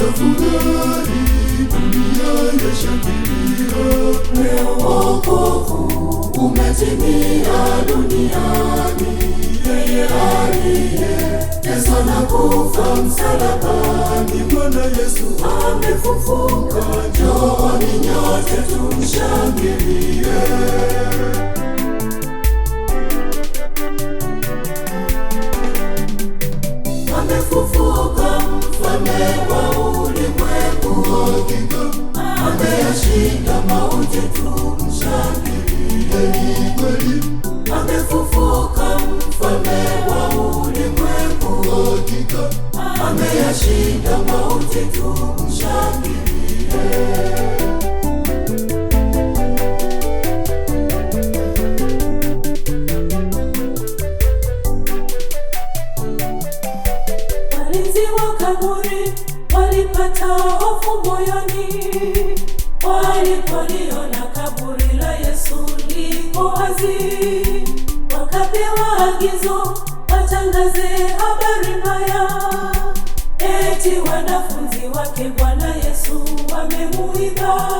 Tafurahi, dunia yashangilia, leo wokovu umetimia duniani. Yeye aliyeteswa na kufa msalabani, Bwana Yesu amefufuka. Njooni nyote tumshangilie. Amefufuka mfalme wa ulimwengu, hakika ameyashinda mauti, tumshangilie. Kweli amefufuka mfalme wa ulimwengu, hakika ameyashinda mauti, tumshangilie. Walipata hofu moyoni walipoliona kaburi la Yesu liko wazi. Wakapewa agizo watangaze habari mbaya, eti wanafunzi wake Bwana Yesu wamemuiba.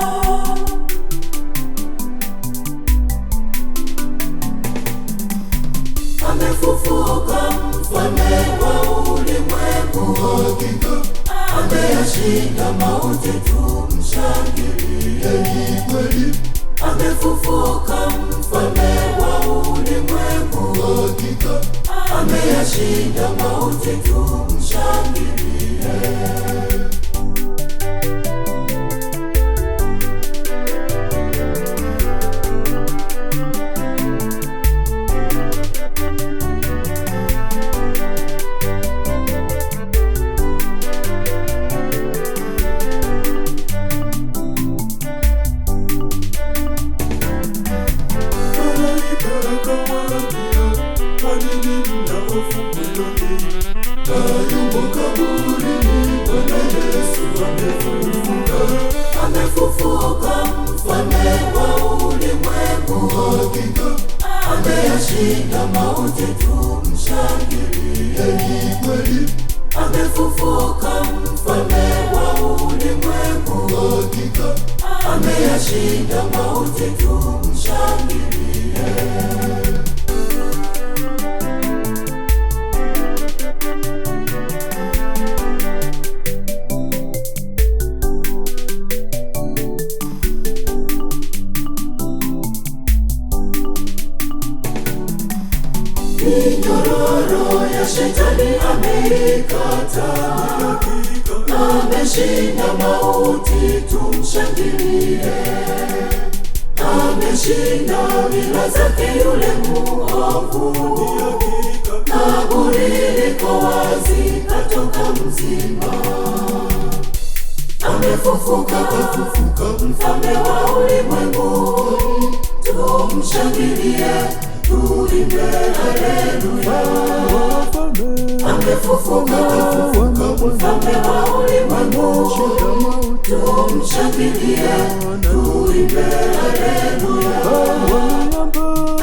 Amefufuka mfalme wa ulimwengu, hakika ameyashinda mauti, tumshangilie. Kweli amefufuka mfalme wa ulimwengu, hakika ameyashinda mauti, tumshangilie. Amefufuka mfalme wa ulimwengu, hakika ameyashinda mauti, tumshangilie. Kweli amefufuka mfalme wa ulimwengu, hakika ameyashinda mauti, tumshangilie. Minyororo ya shetani ameikata, ameshinda mauti, tumshangilie. Ameshinda mila zake yule muovu, kaburi liko wazi, katoka mzima. Amefufuka mfalme wa ulimwengu, tumshangilie, tuimbe haleluya. Amefufuka mfalme wa ulimwengu, tumshangilie, tuimbe haleluya.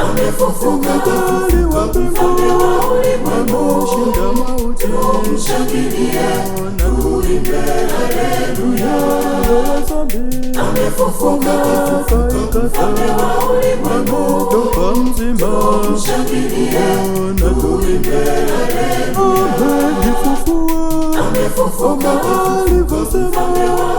Amefufuka mfalme wa ulimwengu, tumshangilie, tuimbe haleluya. Amefufuka mfalme wa ulimwengu, tumshangilie, tuimbe haleluya. Amefufuka mfalme wa